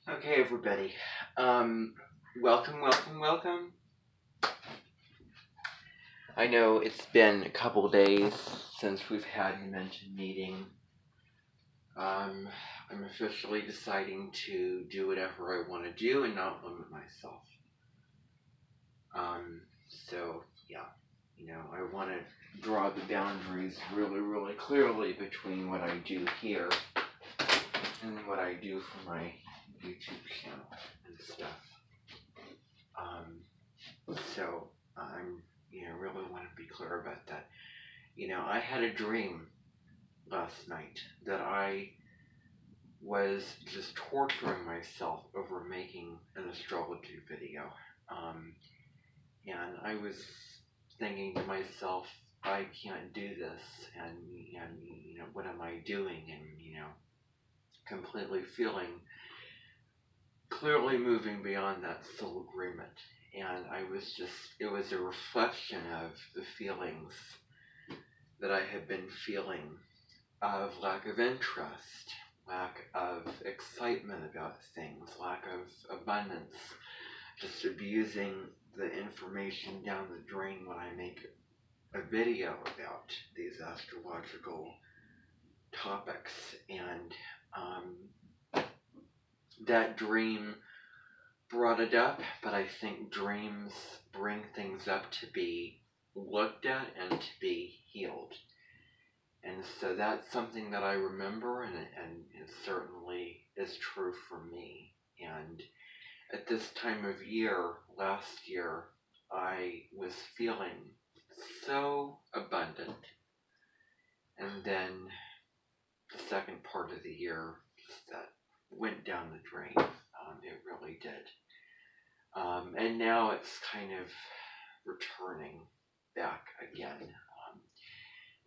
Okay, everybody. Welcome. I know it's been a couple days since we've had a mentioned meeting. I'm officially deciding to do whatever I want to do and not limit myself. So yeah, I want to draw the boundaries really clearly between what I do here and what I do for my YouTube channel and stuff. So I'm, really want to be clear about that. I had a dream last night that I was just torturing myself over making an astrology video. And I was thinking to myself, I can't do this, and what am I doing? And completely feeling clearly moving beyond that soul agreement. And it was a reflection of the feelings that I had been feeling of lack of interest, lack of excitement about things, lack of abundance, just abusing the information down the drain when I make a video about these astrological topics. And that dream brought it up, but I think dreams bring things up to be looked at and to be healed. And so that's something that I remember, and it certainly is true for me. And at this time of year, last year, I was feeling so abundant. And then the second part of the year, just that went down the drain. It really did. And now it's kind of returning back again.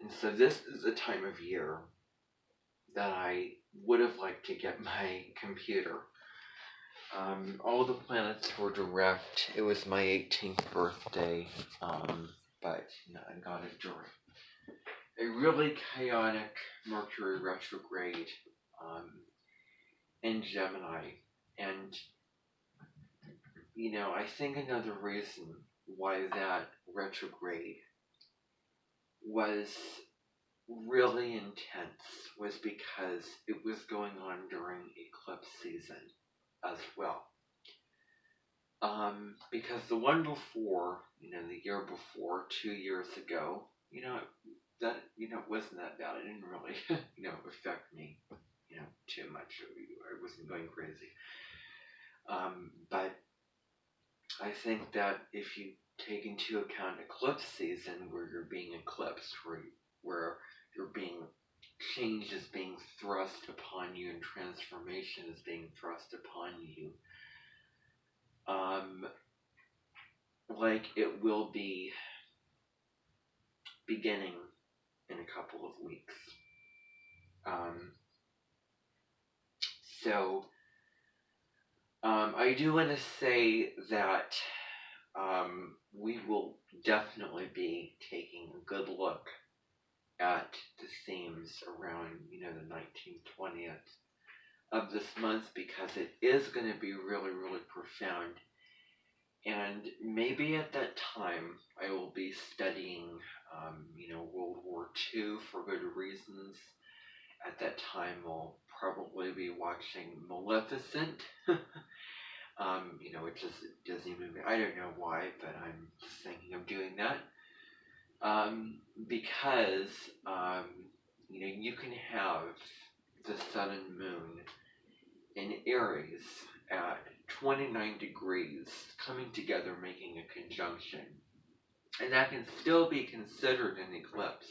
And so this is the time of year that I would have liked to get my computer. All the planets were direct. It was my 18th birthday, but I got it during a really chaotic Mercury retrograde in Gemini. And, I think another reason why that retrograde was really intense was because it was going on during eclipse season as well. Because the one before, the year before, 2 years ago, that, wasn't that bad. It didn't really, affect me, too much. I wasn't going crazy. But I think that if you take into account eclipse season, where you're being eclipsed, where you're being change is being thrust upon you and transformation is being thrust upon you, like it will be beginning in a couple of weeks. So I do want to say that we will definitely be taking a good look at the themes around, the 19th, 20th of this month, because it is going to be really profound. And maybe at that time I will be studying, World War II for good reasons. At that time I'll probably be watching Maleficent, which is a Disney movie. I don't know why, but I'm just thinking of doing that. Because, you can have the sun and moon in Aries at 29 degrees coming together, making a conjunction. And that can still be considered an eclipse,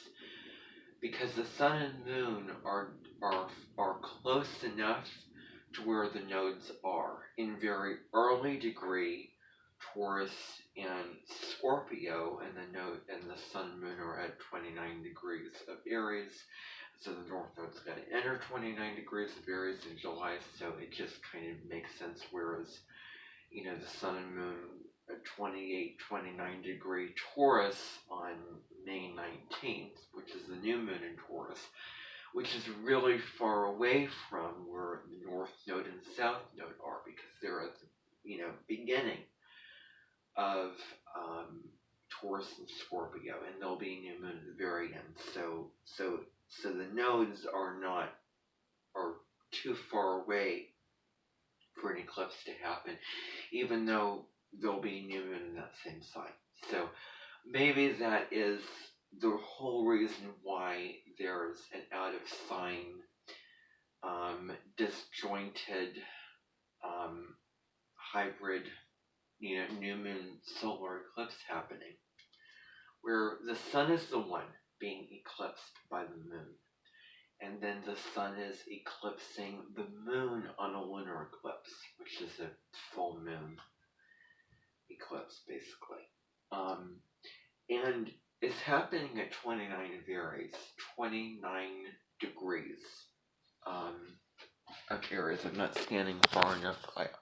because the sun and moon are close enough to where the nodes are in very early degree. Taurus and Scorpio, and the sun and moon are at 29 degrees of Aries. So the North Node's got to enter 29 degrees of Aries in July, so it just kind of makes sense. Whereas, the sun and moon at 28, 29 degree Taurus on May 19th, which is the new moon in Taurus, which is really far away from where the North Node and South Node are. beginning of Taurus and Scorpio, and there'll be a new moon at the very end. So the nodes are too far away for an eclipse to happen, even though there'll be a new moon in that same sign. So maybe that is the whole reason why there's an out of sign, disjointed, hybrid, new moon solar eclipse happening, where the sun is the one being eclipsed by the moon, and then the sun is eclipsing the moon on a lunar eclipse, which is a full moon eclipse, basically. And it's happening at 29 of Aries, 29 degrees of Aries. I'm not scanning far enough.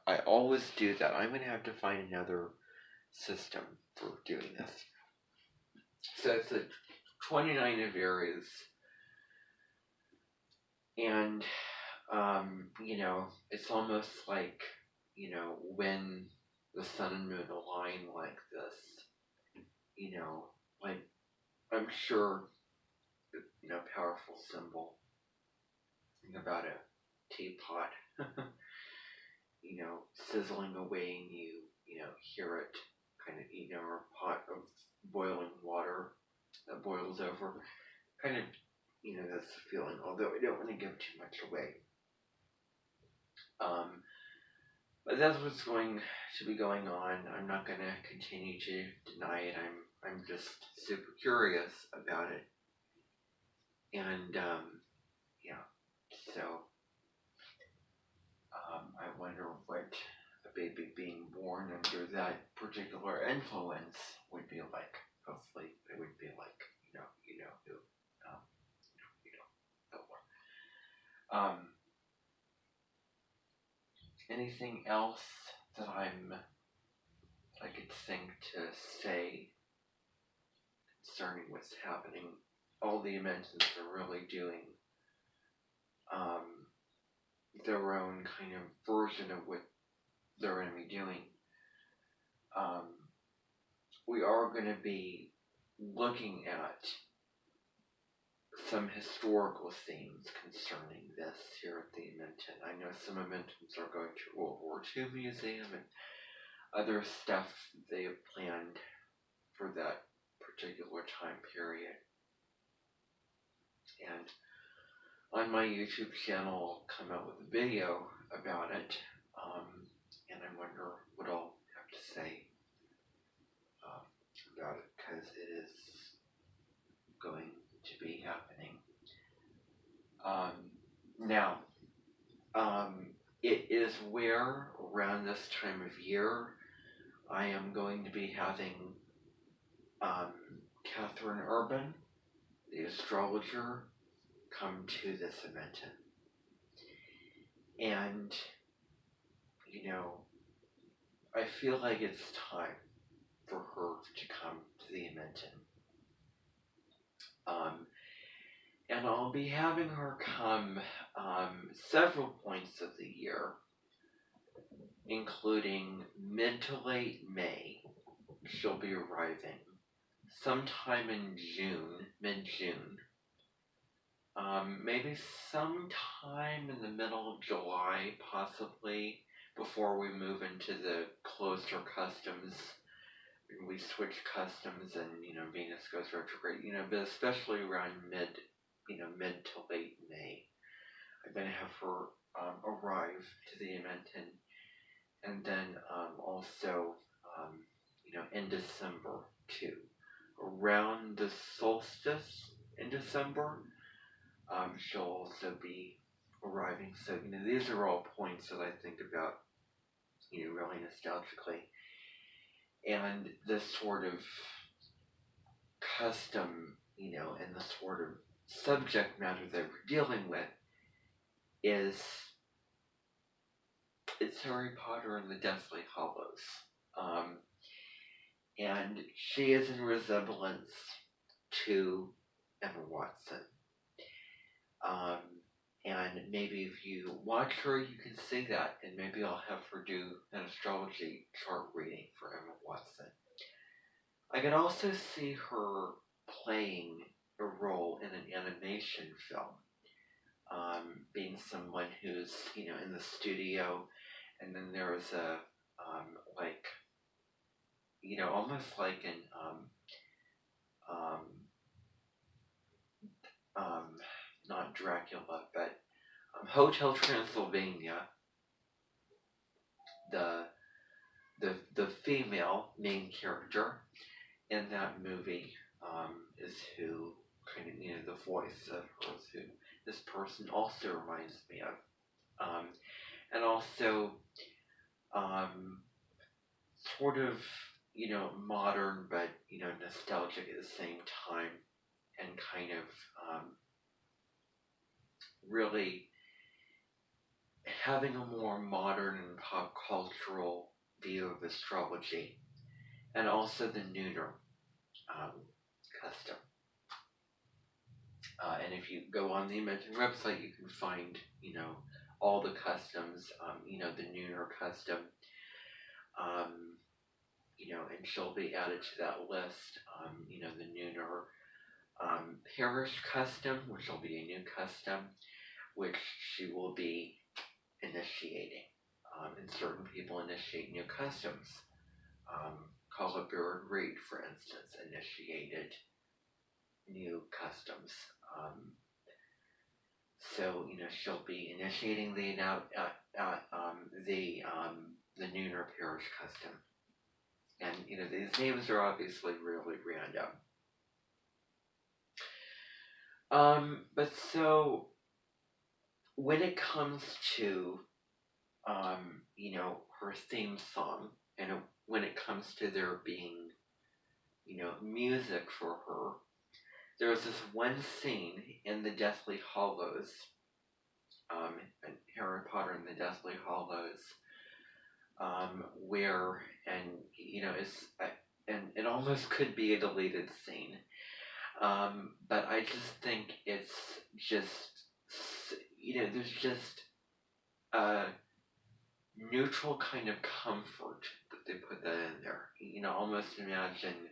I always do that. I'm going to have to find another system for doing this. So it's a 29 of Aries, and it's almost like, when the sun and moon align like this, like, I'm sure, powerful symbol. Think about a teapot, sizzling away, and you hear it kind of, or a pot of boiling water that boils over. Kind of, that's the feeling, although I don't want to give too much away. But that's what's going to be going on. I'm not going to continue to deny it. I'm just super curious about it. And, so, I wonder what a baby being born under that particular influence would be like. Hopefully it would be like, who, no more. Anything else that I could think to say concerning what's happening? All the dimensions are really doing their own kind of version of what they're going to be doing. We are going to be looking at some historical themes concerning this here at the Edmonton. I know some Edmontons are going to World War II Museum and other stuff they have planned for that particular time period. And on my YouTube channel, I'll come out with a video about it, and I wonder what I'll have to say about it, because it is going to be happening. Now, it is where, around this time of year, I am going to be having Catherine Urban, the astrologer, come to this event. And, I feel like it's time for her to come to the Edmonton. And I'll be having her come several points of the year, including mid to late May. She'll be arriving sometime in June, mid-June. Maybe sometime in the middle of July, possibly, before we move into the closer customs. We switch customs and, Venus goes retrograde, but especially around mid to late May. I'm going to have her arrive to the Edmonton, and then also, in December too. Around the solstice in December, she'll also be arriving. So, these are all points that I think about, really nostalgically. And this sort of custom, and the sort of subject matter that we're dealing with it's Harry Potter and the Deathly Hallows. And she is in resemblance to Emma Watson. And maybe if you watch her, you can see that, and maybe I'll have her do an astrology chart reading for Emma Watson. I can also see her playing a role in an animation film, being someone who's, in the studio, and then there's a, like, almost like an, um, um, not Dracula, but Hotel Transylvania, the female main character in that movie is who kind of, the voice of hers, who this person also reminds me of. And also, sort of, modern, but, nostalgic at the same time, and kind of really having a more modern and pop cultural view of astrology, and also the Nooner custom. And if you go on the Invention website, you can find, all the customs, the Nooner custom, and she'll be added to that list, the Nooner Parish custom, which will be a new custom, which she will be initiating. And certain people initiate new customs. Carla Reed, for instance, initiated new customs. So she'll be initiating the Nooner Parish custom, and these names are obviously really random. But so when it comes to her theme song, and when it comes to there being music for her, there's this one scene in the Deathly Hallows, in Harry Potter and the Deathly Hallows, where, and it's, and it almost could be a deleted scene, but I just think it's just, there's just a neutral kind of comfort that they put that in there. Almost imagine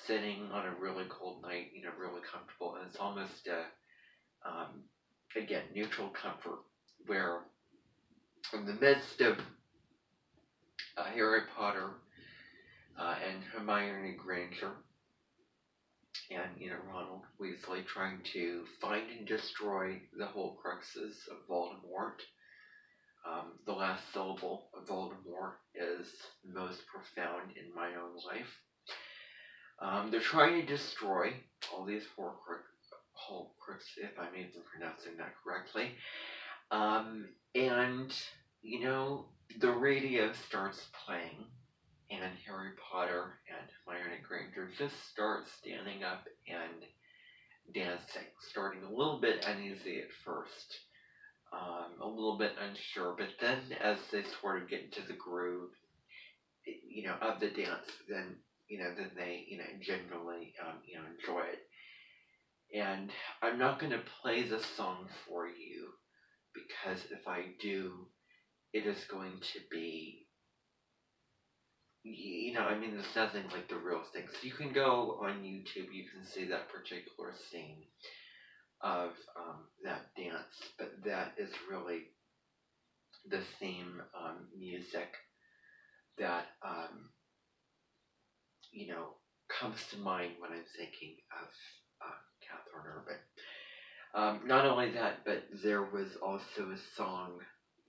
sitting on a really cold night, really comfortable, and it's almost again, neutral comfort, where in the midst of Harry Potter and Hermione Granger and, Ronald Weasley trying to find and destroy the Horcruxes of Voldemort. The last syllable of Voldemort is most profound in my own life. They're trying to destroy all these Horcruxes, if I'm even pronouncing that correctly. And, the radio starts playing, and Harry Potter and Hermione Granger just start standing up and dancing, starting a little bit uneasy at first, a little bit unsure, but then as they sort of get into the groove, of the dance, then, then they, genuinely, enjoy it. And I'm not going to play the song for you, because if I do, it is going to be, there's nothing like the real thing. So you can go on YouTube, you can see that particular scene of that dance, but that is really the theme music that, comes to mind when I'm thinking of Katherine Urban. Not only that, but there was also a song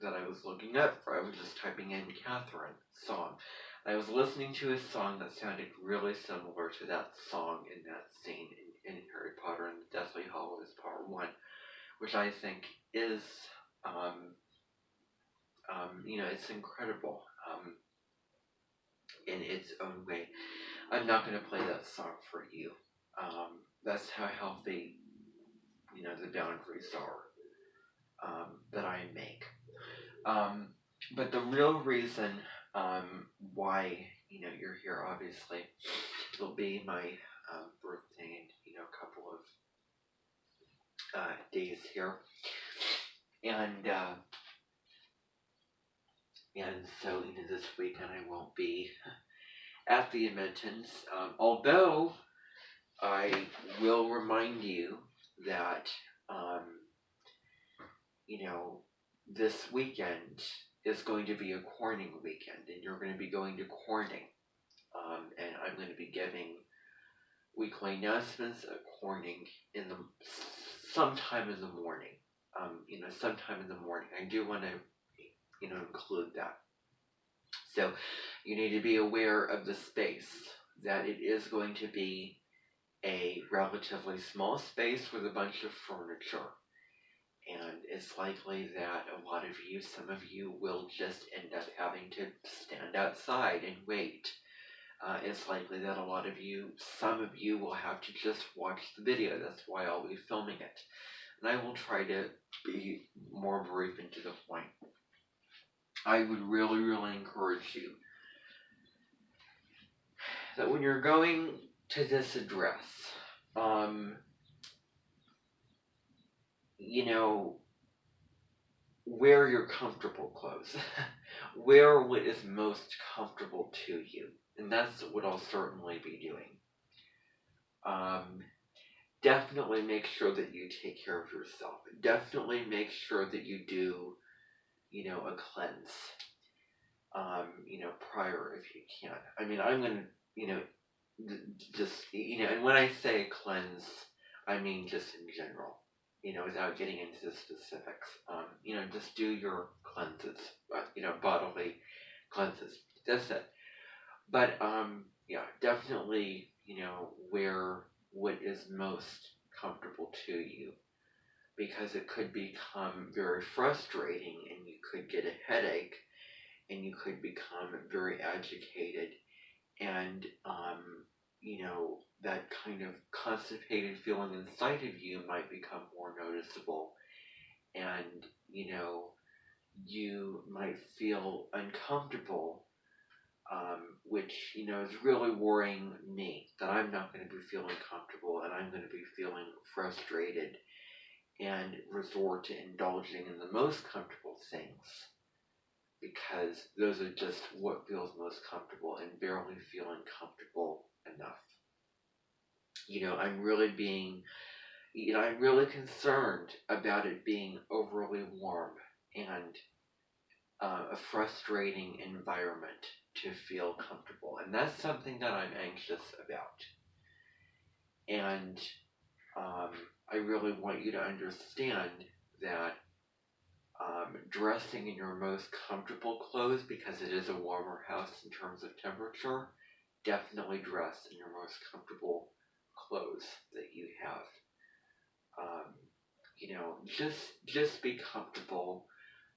that I was looking up for. I was just typing in Katherine song. I was listening to a song that sounded really similar to that song in that scene in Harry Potter and the Deathly Hallows Part 1, which I think is, it's incredible in its own way. I'm not going to play that song for you. That's how healthy, the boundaries are that I make. But the real reason why, you're here, obviously, will be my birthday in, a couple of days here. And and so this weekend I won't be at the Edmontons. Although I will remind you that um, you know this weekend is going to be a Corning weekend, and you're going to be going to Corning, and I'm going to be giving weekly announcements at Corning in the sometime in the morning. Sometime in the morning. I do want to include that. So you need to be aware of the space, that it is going to be a relatively small space with a bunch of furniture. And it's likely that some of you will just end up having to stand outside and wait. It's likely that some of you will have to just watch the video. That's why I'll be filming it. And I will try to be more brief and to the point. I would really, really encourage you that when you're going to this address, wear your comfortable clothes. Wear what is most comfortable to you. And that's what I'll certainly be doing. Definitely make sure that you take care of yourself. Definitely make sure that you do, a cleanse, prior if you can. I mean, I'm going to, just, and when I say cleanse, I mean just in general, without getting into the specifics. Just do your cleanses, bodily cleanses. That's it. But, definitely, wear what is most comfortable to you, because it could become very frustrating and you could get a headache and you could become very agitated, and that kind of constipated feeling inside of you might become more noticeable, and you might feel uncomfortable, which is really worrying me, that I'm not going to be feeling comfortable and I'm going to be feeling frustrated and resort to indulging in the most comfortable things, because those are just what feels most comfortable, and barely feeling comfortable enough. I'm really concerned about it being overly warm and a frustrating environment to feel comfortable. And that's something that I'm anxious about. And I really want you to understand that dressing in your most comfortable clothes, because it is a warmer house in terms of temperature, definitely dress in your most comfortable clothes that you have. Just be comfortable,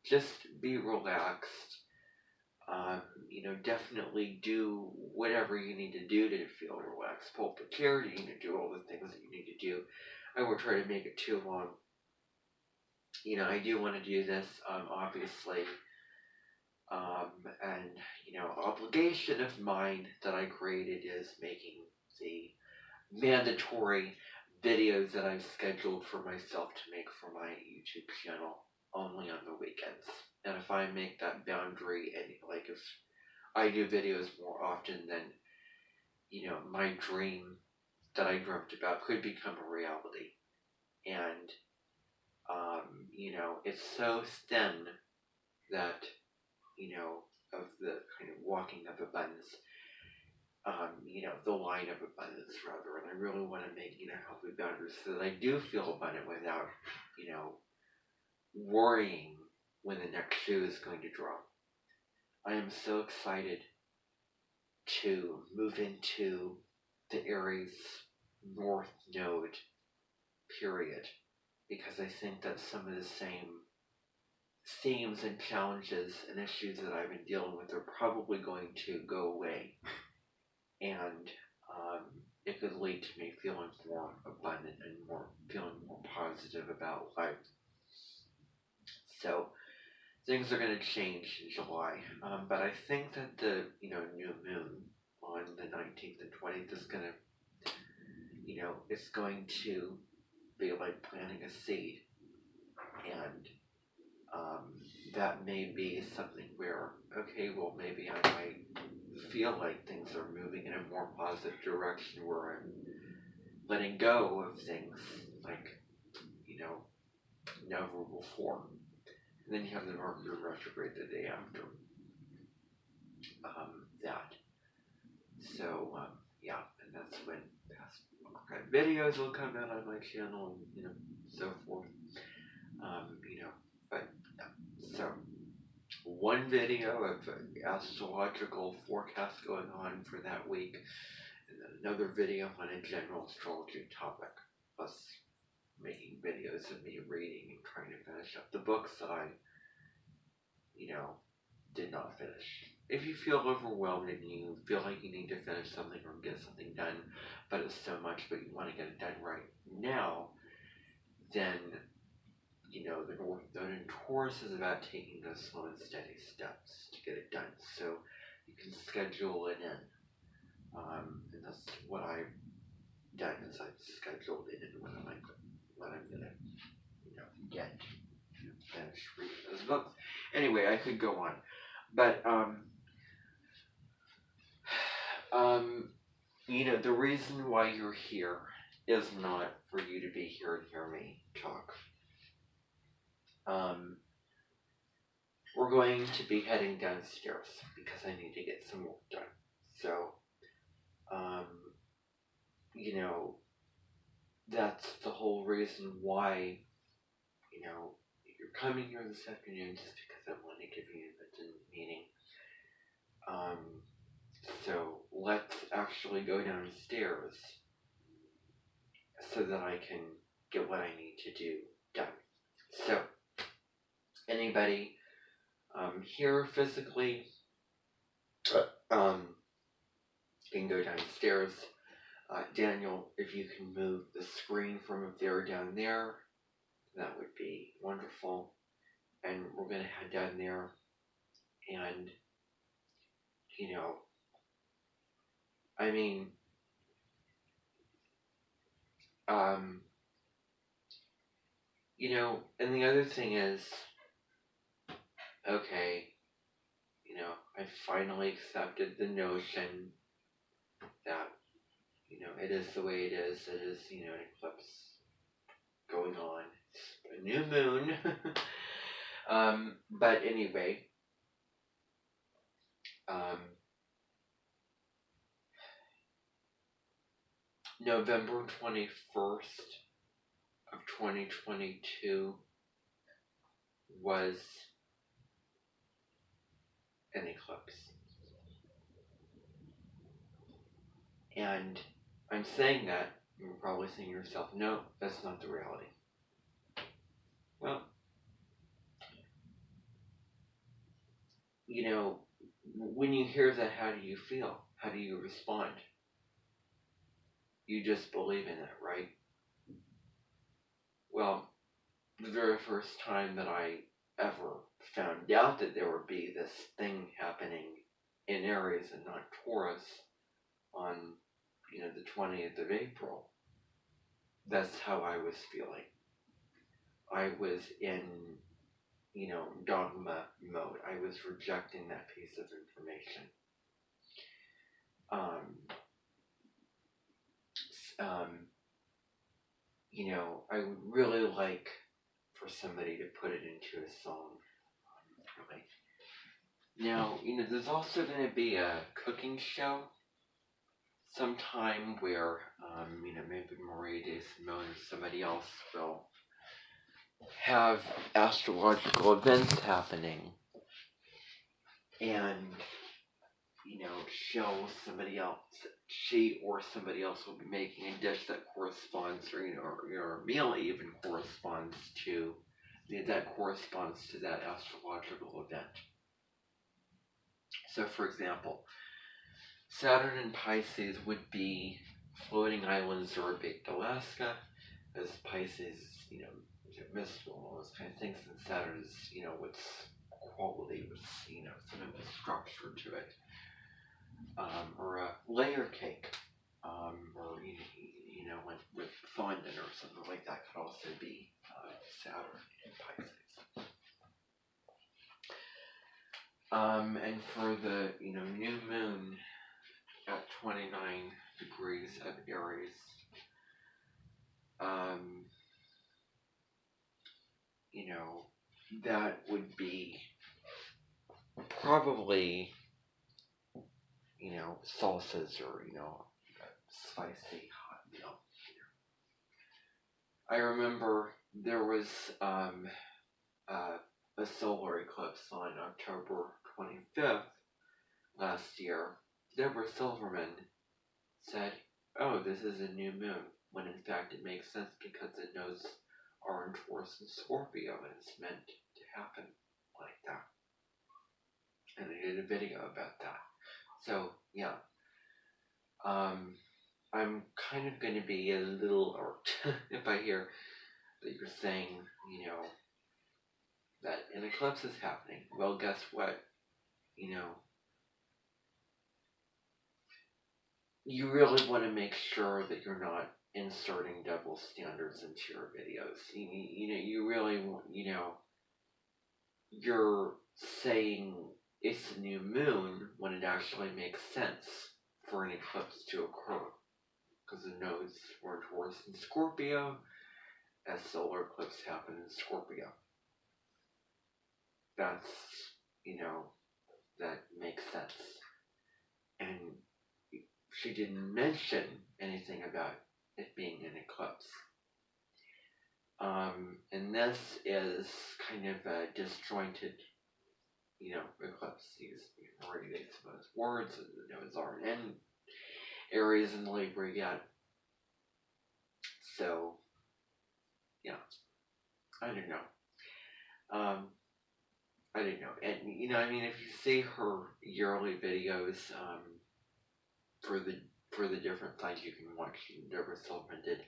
just be relaxed. Definitely do whatever you need to do to feel relaxed. Pull up a chair, you need to do all the things that you need to do. I won't try to make it too long. I do want to do this, obviously, and, obligation of mine that I created is making the mandatory videos that I've scheduled for myself to make for my YouTube channel only on the weekends. And if I make that boundary, and if I do videos more often, then, my dream that I dreamt about could become a reality. And, it's so thin that, of the kind of walking of abundance, the line of abundance, rather. And I really want to make, healthy boundaries so that I do feel abundant without, worrying when the next shoe is going to drop. I am so excited to move into the Aries North Node period, because I think that some of the same themes and challenges and issues that I've been dealing with are probably going to go away, and it could lead to me feeling more abundant and feeling more positive about life. So things are going to change in July, but I think that the new moon on the 19th and 20th is going to, it's going to be like planting a seed, and that may be something where, okay, well, maybe I might feel like things are moving in a more positive direction where I'm letting go of things like, never before. And then you have the Mercury retrograde the day after that. So, yeah, and that's when past videos will come out on my channel and, so forth. But, so, one video of astrological forecast going on for that week, and then another video on a general astrology topic, plus making videos of me reading and trying to finish up the books that I, did not finish. If you feel overwhelmed and you feel like you need to finish something or get something done, but it's so much, but you want to get it done right now, then, the North Node in Taurus is about taking those slow and steady steps to get it done. So you can schedule it in. And that's what I've done is I've scheduled it in when I'm going to, get finish reading those books. Anyway, I could go on. But, the reason why you're here is not for you to be here and hear me talk. We're going to be heading downstairs because I need to get some work done. So, that's the whole reason why, you're coming here this afternoon, just because I want to give you a meeting. So let's actually go downstairs so that I can get what I need to do done. So, anybody here physically can go downstairs. Daniel, if you can move the screen from up there down there, that would be wonderful. And we're going to head down there and, and the other thing is, okay, I finally accepted the notion that, it is the way it is. It is, an eclipse going on. It's a new moon. But anyway, November 21st of 2022 was an eclipse. And I'm saying that, and you're probably saying to yourself, no, that's not the reality. Well, when you hear that, how do you feel? How do you respond? You just believe in it, right? Well, the very first time that I ever found out that there would be this thing happening in Aries and not Taurus on, the 20th of April, that's how I was feeling. I was in, dogma mode. I was rejecting that piece of information. I would really like for somebody to put it into a song. Really. Now, there's also going to be a cooking show sometime where, maybe Maria De Simone or somebody else will have astrological events happening. And, she or somebody else will be making a dish that corresponds, or, or a meal even corresponds to, that astrological event. So, for example, Saturn in Pisces would be floating island Zorbate, Alaska, as Pisces, mystical and all those kind of things, and Saturn is, what's quality, with, sort of a structure to it. Or a layer cake, or, like with fondant or something like that could also be Saturn in Pisces. And for the, new moon at 29 degrees of Aries, that would be probably, salsas or, spicy hot meal. I remember there was a solar eclipse on October 25th last year. Deborah Silverman said, "Oh, this is a new moon," when in fact it makes sense because the nodes are in Taurus and Scorpio, and it's meant to happen like that. And I did a video about that. So, yeah. I'm kind of going to be a little irked if I hear that you're saying, that an eclipse is happening. Well, guess what? You really want to make sure that you're not inserting double standards into your videos. You really want, you're saying it's a new moon when it actually makes sense for an eclipse to occur. Because the nodes were in Taurus and Scorpio, as solar eclipse happened in Scorpio. That's, that makes sense. And she didn't mention anything about it being an eclipse. And this is kind of a disjointed, eclipse. These already made some of those words, and the nodes aren't in Aries and Libra yet. So, yeah, I don't know. I don't know. And, if you see her yearly videos, for the different signs you can watch, Deborah Silverman did,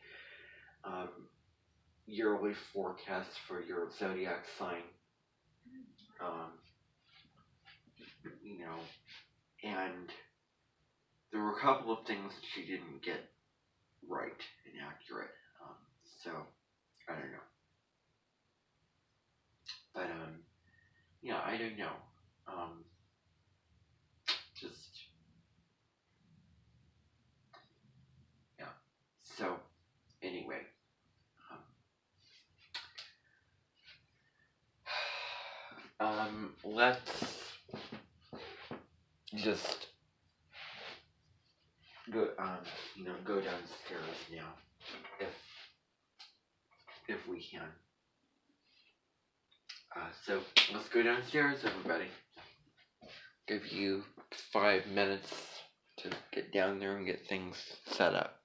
yearly forecasts for your zodiac sign, and there were a couple of things that she didn't get right and accurate, so, I don't know. But, yeah, I don't know. Just, yeah. So, anyway. Let's just go, go downstairs now, if we can. So let's go downstairs, everybody. Give you 5 minutes to get down there and get things set up.